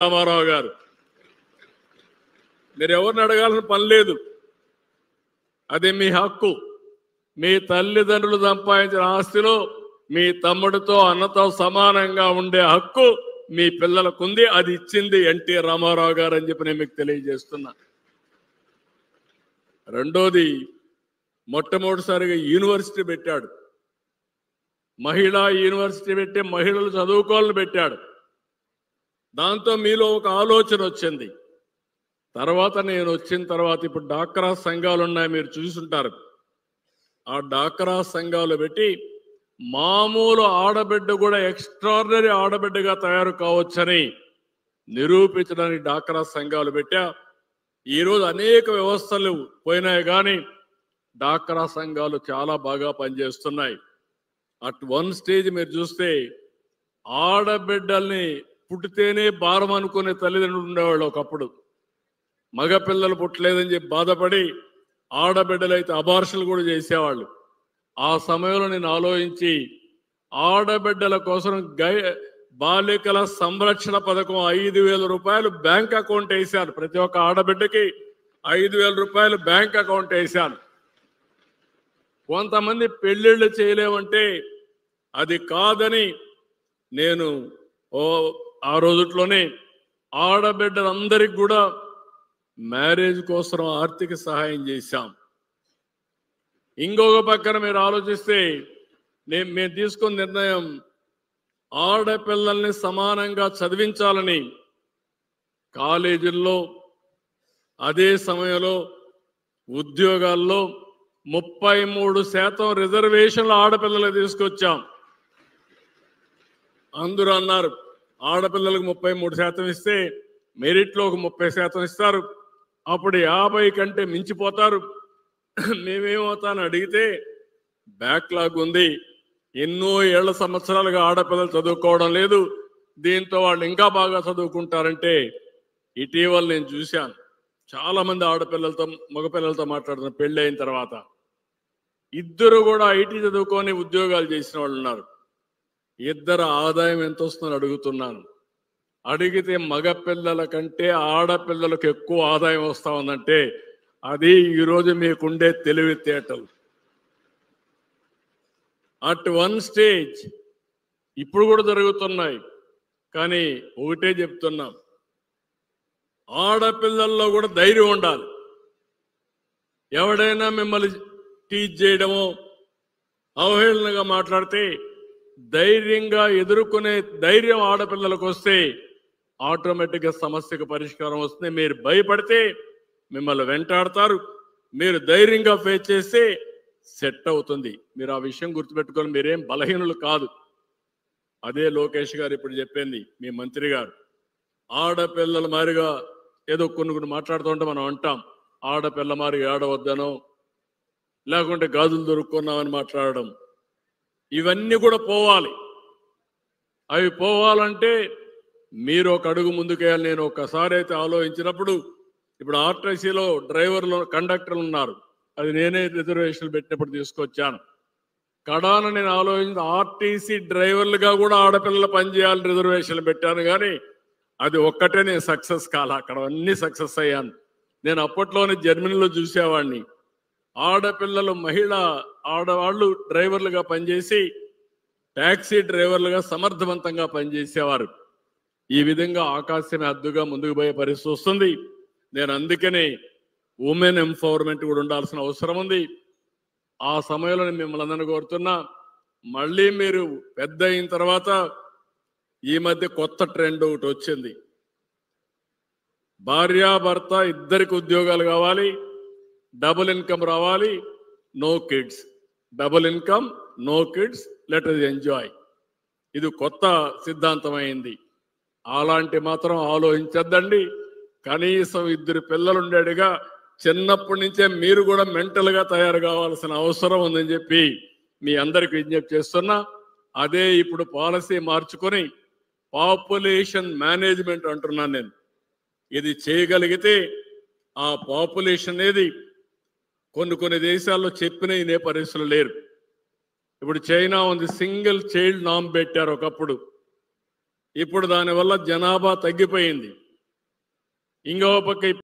రామారావు గారు, మీరు ఎవరిని అడగాల్సిన పని లేదు. అది మీ హక్కు. మీ తల్లిదండ్రులు సంపాదించిన ఆస్తిలో మీ తమ్ముడితో అన్నతో సమానంగా ఉండే హక్కు మీ పిల్లలకు ఉంది. అది ఇచ్చింది ఎన్టీ రామారావు గారు అని చెప్పి నేను మీకు తెలియజేస్తున్నా. రెండోది, మొట్టమొదటిసారిగా యూనివర్సిటీ పెట్టాడు. మహిళా యూనివర్సిటీ పెట్టి మహిళలు చదువుకోవాలని పెట్టాడు. దాంతో మీలో ఒక ఆలోచన వచ్చింది. తర్వాత నేను వచ్చిన తర్వాత ఇప్పుడు డాక్రా సంఘాలు ఉన్నాయి, మీరు చూసుంటారు. ఆ డాక్రా సంఘాలు పెట్టి మామూలు ఆడబిడ్డ కూడా ఎక్స్ట్రాడినరీ ఆడబిడ్డగా తయారు కావచ్చని నిరూపించడానికి డాక్రా సంఘాలు పెట్టా. ఈరోజు అనేక వ్యవస్థలు పోయినాయి, కానీ డాక్రా సంఘాలు చాలా బాగా పనిచేస్తున్నాయి. అట్ వన్ స్టేజ్ మీరు చూస్తే ఆడబిడ్డల్ని పుట్టితేనే భారం అనుకునే తల్లిదండ్రులు ఉండేవాళ్ళు. ఒకప్పుడు మగపిల్లలు పుట్టలేదని చెప్పి బాధపడి ఆడబిడ్డలైతే అబార్షన్లు కూడా చేసేవాళ్ళు. ఆ సమయంలో నేను ఆలోచించి ఆడబిడ్డల కోసం బాలికల సంరక్షణ పథకం 5,000 రూపాయలు బ్యాంక్ అకౌంట్ వేశాను. ప్రతి ఒక్క ఆడబిడ్డకి 5,000 రూపాయలు బ్యాంక్ అకౌంట్ వేశాను. కొంతమంది పెళ్లిళ్ళు చేయలేమంటే అది కాదని నేను ఆ రోజుట్లోనే ఆడబిడ్డలందరికీ కూడా మ్యారేజ్ కోసం ఆర్థిక సహాయం చేశాం. ఇంకొక పక్కన మీరు ఆలోచిస్తే మేము తీసుకున్న నిర్ణయం ఆడపిల్లల్ని సమానంగా చదివించాలని కాలేజీల్లో, అదే సమయంలో ఉద్యోగాల్లో 33% రిజర్వేషన్లు ఆడపిల్లలు తీసుకొచ్చాం. అందరూ అన్నారు ఆడపిల్లలకు 33% ఇస్తే మెరిట్లో ఒక 30% ఇస్తారు, అప్పుడు 50 కంటే మించిపోతారు. మేమేమవుతాను అడిగితే బ్యాక్లాగ్ ఉంది, ఎన్నో ఏళ్ల సంవత్సరాలుగా ఆడపిల్లలు చదువుకోవడం లేదు, దీంతో వాళ్ళు ఇంకా బాగా చదువుకుంటారంటే ఇటీవల నేను చూశాను చాలా మంది ఆడపిల్లలతో మగపిల్లలతో మాట్లాడుతున్న పెళ్లి అయిన తర్వాత ఇద్దరు కూడా ఐటీ చదువుకొని ఉద్యోగాలు చేసిన వాళ్ళు ఉన్నారు. ఇద్దరు ఆదాయం ఎంత వస్తుందని అడుగుతున్నాను. అడిగితే మగపిల్లల కంటే ఆడపిల్లలకు ఎక్కువ ఆదాయం వస్తా ఉందంటే అది ఈరోజు మీకుండే తెలివితేటలు. అట్ వన్ స్టేజ్ ఇప్పుడు కూడా జరుగుతున్నాయి, కానీ ఒకటే చెప్తున్నాం, ఆడపిల్లల్లో కూడా ధైర్యం ఉండాలి. ఎవడైనా మిమ్మల్ని టీచ్ చేయడమో అవహేళనగా మాట్లాడితే ధైర్యంగా ఎదుర్కొనే ధైర్యం ఆడపిల్లలకు వస్తే ఆటోమేటిక్గా సమస్యకు పరిష్కారం వస్తుంది. మీరు భయపడితే మిమ్మల్ని వెంటాడతారు, మీరు ధైర్యంగా ఫేస్ చేస్తే సెట్ అవుతుంది. మీరు ఆ విషయం గుర్తుపెట్టుకొని మీరేం బలహీనులు కాదు. అదే లోకేష్ గారు ఇప్పుడు చెప్పింది, మీ మంత్రి గారు. ఆడపిల్లల మారిగా ఏదో కొన్ని మాట్లాడుతూ ఉంటే మనం అంటాం ఆడపిల్ల మారి ఏడవద్దనో లేకుంటే గాజులు దొరుకున్నామని మాట్లాడడం. ఇవన్నీ కూడా పోవాలి. అవి పోవాలంటే మీరు ఒక అడుగు ముందుకేయాలి. నేను ఒకసారి అయితే ఆలోచించినప్పుడు ఇప్పుడు ఆర్టీసీలో డ్రైవర్లు కండక్టర్లు ఉన్నారు, అది నేనే రిజర్వేషన్లు పెట్టినప్పుడు తీసుకొచ్చాను. కడాన నేను ఆలోచించి ఆర్టీసీ డ్రైవర్లుగా కూడా ఆడపిల్లలు పనిచేయాలని రిజర్వేషన్లు పెట్టాను, కానీ అది ఒక్కటే నేను సక్సెస్ కాల. అక్కడ అన్ని సక్సెస్ అయ్యాను. నేను అప్పట్లోనే జర్మనీలో చూసేవాడిని, ఆడపిల్లలు ఆడవాళ్ళు డ్రైవర్లుగా పనిచేసి ట్యాక్సీ డ్రైవర్లుగా సమర్థవంతంగా పనిచేసేవారు. ఈ విధంగా ఆకాశమే హద్దుగా ముందుకు పోయే పరిస్థితి వస్తుంది. నేను అందుకనే ఉమెన్ ఎంపవర్మెంట్ కూడా ఉండాల్సిన అవసరం ఉంది. ఆ సమయంలో మిమ్మల్ని అందరినీ కోరుతున్నా, మళ్ళీ మీరు పెద్ద అయిన తర్వాత ఈ మధ్య కొత్త ట్రెండ్ ఒకటి వచ్చింది. భార్యాభర్త ఇద్దరికి ఉద్యోగాలు కావాలి, డబుల్ ఇన్కమ్ రావాలి, no kids. Double income, no kids, let us enjoy. ఇది కొత్త సిద్ధాంతం అయింది. అలాంటి మాత్రం ఆలోచించద్దండి. కనీసం ఇద్దరు పిల్లలు ఉండేట్టుగా చిన్నప్పటి నుంచే మీరు కూడా మెంటల్గా తయారు కావాల్సిన అవసరం ఉందని చెప్పి మీ అందరికి విజ్ఞప్తి చేస్తున్నా. అదే ఇప్పుడు పాలసీ మార్చుకొని పాపులేషన్ మేనేజ్మెంట్ అంటున్నాను నేను. ఇది చేయగలిగితే ఆ పాపులేషన్ అనేది కొన్ని దేశాల్లో చెప్పిన ఇనే పరిస్థితులు లేరు. ఇప్పుడు చైనా ఉంది, సింగిల్ చైల్డ్ నామ్ పెట్టారు ఒకప్పుడు. ఇప్పుడు దానివల్ల జనాభా తగ్గిపోయింది. ఇంకో పక్క